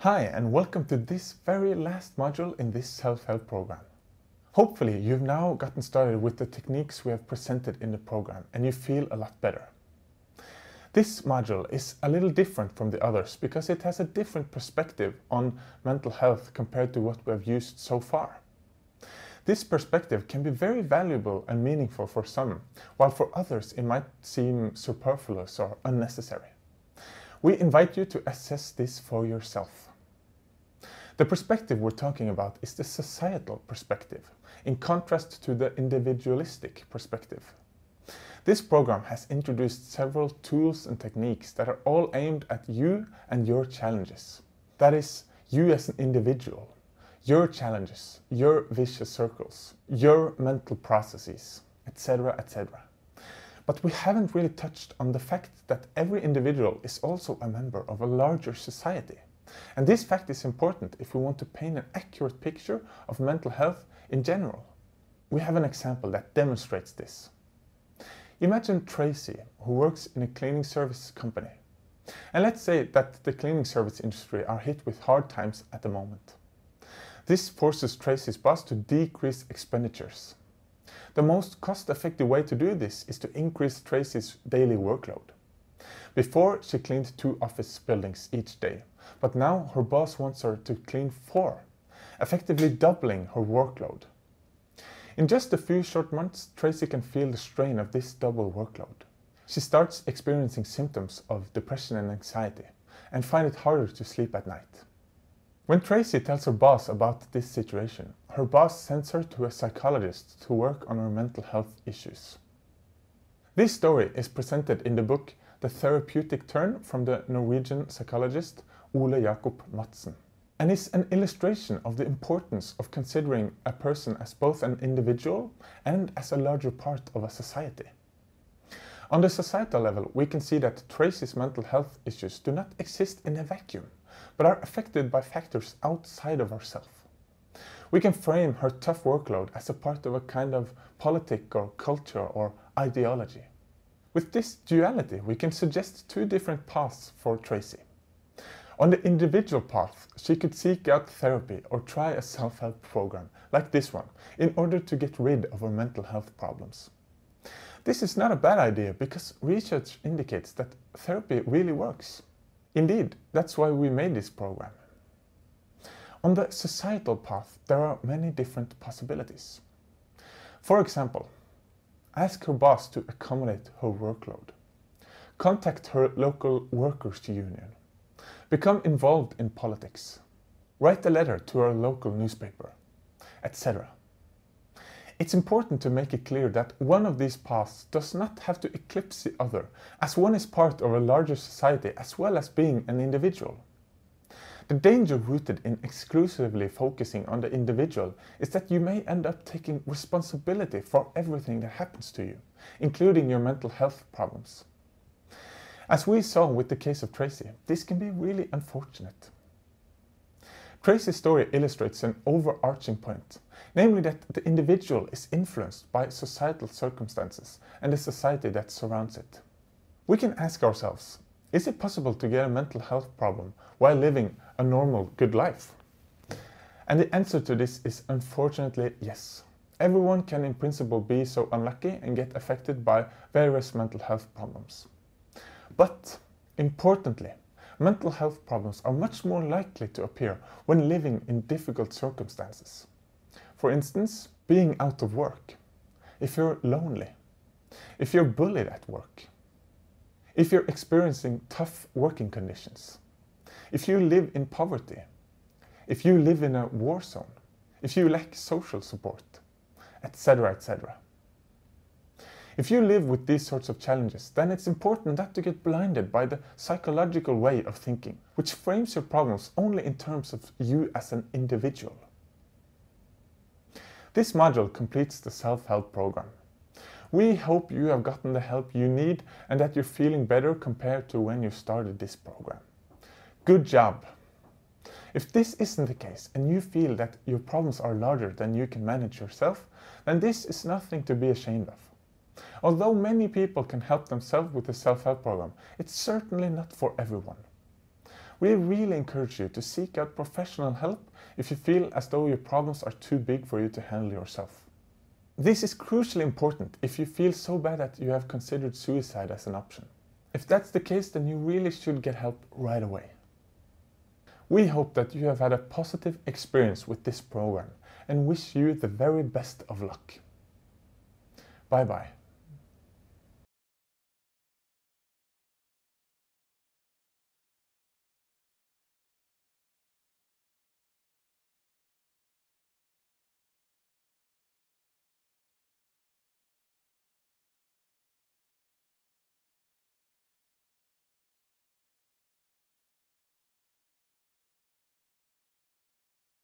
Hi, and welcome to this very last module in this self-help program. Hopefully you've now gotten started with the techniques we have presented in the program and you feel a lot better. This module is a little different from the others because it has a different perspective on mental health compared to what we have used so far. This perspective can be very valuable and meaningful for some, while for others it might seem superfluous or unnecessary. We invite you to assess this for yourself. The perspective we're talking about is the societal perspective, in contrast to the individualistic perspective. This program has introduced several tools and techniques that are all aimed at you and your challenges. That is, you as an individual, your challenges, your vicious circles, your mental processes, etc., etc. But we haven't really touched on the fact that every individual is also a member of a larger society. And this fact is important if we want to paint an accurate picture of mental health in general. We have an example that demonstrates this. Imagine Tracy, who works in a cleaning service company. And let's say that the cleaning service industry are hit with hard times at the moment. This forces Tracy's boss to decrease expenditures. The most cost-effective way to do this is to increase Tracy's daily workload. Before, she cleaned 2 office buildings each day, but now her boss wants her to clean 4, effectively doubling her workload. In just a few short months, Tracy can feel the strain of this double workload. She starts experiencing symptoms of depression and anxiety, and finds it harder to sleep at night. When Tracy tells her boss about this situation, her boss sends her to a psychologist to work on her mental health issues. This story is presented in the book The Therapeutic Turn from the Norwegian psychologist Ole Jakob Madsen, and is an illustration of the importance of considering a person as both an individual and as a larger part of a society. On the societal level, we can see that Tracy's mental health issues do not exist in a vacuum, but are affected by factors outside of herself. We can frame her tough workload as a part of a kind of politic or culture or ideology. With this duality, we can suggest 2 different paths for Tracy. On the individual path, she could seek out therapy or try a self-help program like this one in order to get rid of her mental health problems. This is not a bad idea because research indicates that therapy really works. Indeed, that's why we made this program. On the societal path, there are many different possibilities. For example, ask her boss to accommodate her workload. Contact her local workers' union. Become involved in politics. Write a letter to her local newspaper, etc. It's important to make it clear that one of these paths does not have to eclipse the other, as one is part of a larger society as well as being an individual. The danger rooted in exclusively focusing on the individual is that you may end up taking responsibility for everything that happens to you, including your mental health problems. As we saw with the case of Tracy, this can be really unfortunate. Tracy's story illustrates an overarching point, namely that the individual is influenced by societal circumstances and the society that surrounds it. We can ask ourselves, is it possible to get a mental health problem while living a normal, good life? And the answer to this is unfortunately yes. Everyone can in principle be so unlucky and get affected by various mental health problems. But, importantly, mental health problems are much more likely to appear when living in difficult circumstances. For instance, being out of work, if you're lonely, if you're bullied at work, if you're experiencing tough working conditions, if you live in poverty, if you live in a war zone, if you lack social support, etc., etc. If you live with these sorts of challenges, then it's important not to get blinded by the psychological way of thinking, which frames your problems only in terms of you as an individual. This module completes the self-help program. We hope you have gotten the help you need and that you're feeling better compared to when you started this program. Good job! If this isn't the case and you feel that your problems are larger than you can manage yourself, then this is nothing to be ashamed of. Although many people can help themselves with the self-help program, it's certainly not for everyone. We really encourage you to seek out professional help if you feel as though your problems are too big for you to handle yourself. This is crucially important if you feel so bad that you have considered suicide as an option. If that's the case, then you really should get help right away. We hope that you have had a positive experience with this program and wish you the very best of luck. Bye bye.